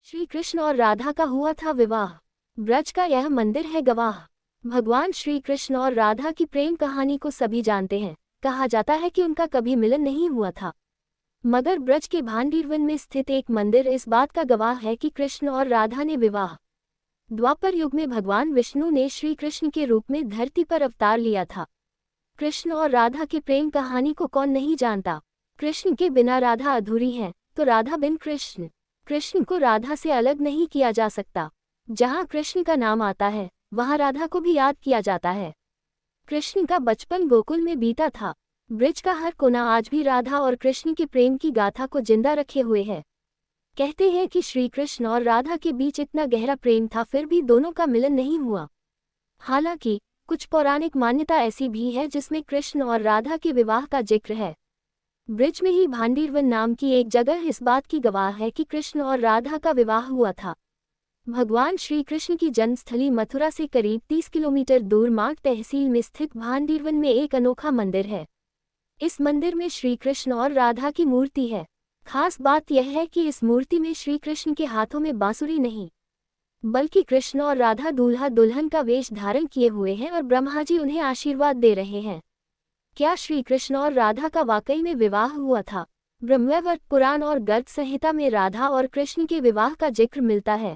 श्री कृष्ण और राधा का हुआ था विवाह। ब्रज का यह मंदिर है गवाह। भगवान श्री कृष्ण और राधा की प्रेम कहानी को सभी जानते हैं। कहा जाता है कि उनका कभी मिलन नहीं हुआ था, मगर ब्रज के भांडीरवन में स्थित एक मंदिर इस बात का गवाह है कि कृष्ण और राधा ने विवाह। द्वापर युग में भगवान विष्णु ने श्री कृष्ण के रूप में धरती पर अवतार लिया था। कृष्ण और राधा की प्रेम कहानी को कौन नहीं जानता। कृष्ण के बिना राधा अधूरी है, तो राधा बिन कृष्ण। कृष्ण को राधा से अलग नहीं किया जा सकता। जहाँ कृष्ण का नाम आता है, वहाँ राधा को भी याद किया जाता है। कृष्ण का बचपन गोकुल में बीता था। ब्रज का हर कोना आज भी राधा और कृष्ण के प्रेम की गाथा को जिंदा रखे हुए है। कहते हैं कि श्री कृष्ण और राधा के बीच इतना गहरा प्रेम था, फिर भी दोनों का मिलन नहीं हुआ। हालांकि कुछ पौराणिक मान्यता ऐसी भी है जिसमें कृष्ण और राधा के विवाह का जिक्र है। ब्रज में ही भांडीरवन नाम की एक जगह इस बात की गवाह है कि कृष्ण और राधा का विवाह हुआ था। भगवान श्री कृष्ण की जन्मस्थली मथुरा से करीब 30 किलोमीटर दूर मार्ग तहसील में स्थित भांडीरवन में एक अनोखा मंदिर है। इस मंदिर में श्री कृष्ण और राधा की मूर्ति है। खास बात यह है कि इस मूर्ति में श्री कृष्ण के हाथों में बांसुरी नहीं, बल्कि कृष्ण और राधा दूल्हा दुल्हन का वेश धारण किए हुए हैं और ब्रह्मा जी उन्हें आशीर्वाद दे रहे हैं। क्या श्री कृष्ण और राधा का वाकई में विवाह हुआ था? ब्रह्मवैवर्त पुराण और गर्ग संहिता में राधा और कृष्ण के विवाह का जिक्र मिलता है।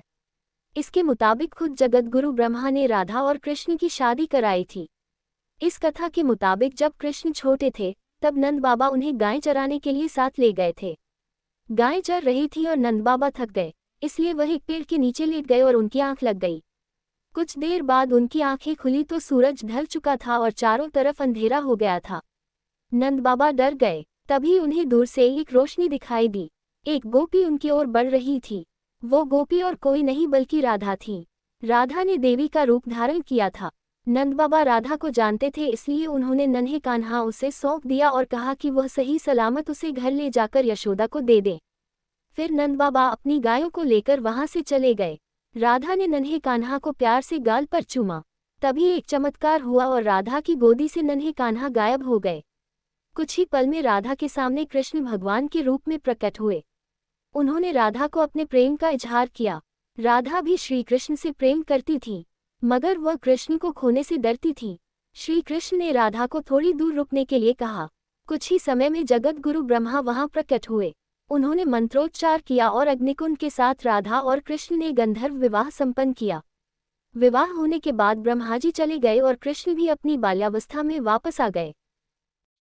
इसके मुताबिक खुद जगतगुरु ब्रह्मा ने राधा और कृष्ण की शादी कराई थी। इस कथा के मुताबिक जब कृष्ण छोटे थे, तब नंद बाबा उन्हें गाय चराने के लिए साथ ले गए थे। गाय चर रही थी और नंद बाबा थक गए, इसलिए वह एक पेड़ के नीचे लेट गए और उनकी आंख लग गई। कुछ देर बाद उनकी आंखें खुली तो सूरज ढल चुका था और चारों तरफ अंधेरा हो गया था। नंद बाबा डर गए। तभी उन्हें दूर से एक रोशनी दिखाई दी। एक गोपी उनकी ओर बढ़ रही थी। वो गोपी और कोई नहीं बल्कि राधा थी। राधा ने देवी का रूप धारण किया था। नंद बाबा राधा को जानते थे, इसलिए उन्होंने नन्हे कान्हा उसे सौंप दिया और कहा कि वह सही सलामत उसे घर ले जाकर यशोदा को दे दे। फिर नंद बाबा अपनी गायों को लेकर वहां से चले गए। राधा ने नन्हे कान्हा को प्यार से गाल पर चूमा। तभी एक चमत्कार हुआ और राधा की गोदी से नन्हे कान्हा गायब हो गए। कुछ ही पल में राधा के सामने कृष्ण भगवान के रूप में प्रकट हुए। उन्होंने राधा को अपने प्रेम का इजहार किया। राधा भी श्री कृष्ण से प्रेम करती थी, मगर वह कृष्ण को खोने से डरती थी। श्री कृष्ण ने राधा को थोड़ी दूर रुकने के लिए कहा। कुछ ही समय में जगत गुरु ब्रह्मा वहां प्रकट हुए। उन्होंने मंत्रोच्चार किया और अग्निकुंड के साथ राधा और कृष्ण ने गंधर्व विवाह संपन्न किया। विवाह होने के बाद ब्रह्मा जी चले गए और कृष्ण भी अपनी बाल्यावस्था में वापस आ गए।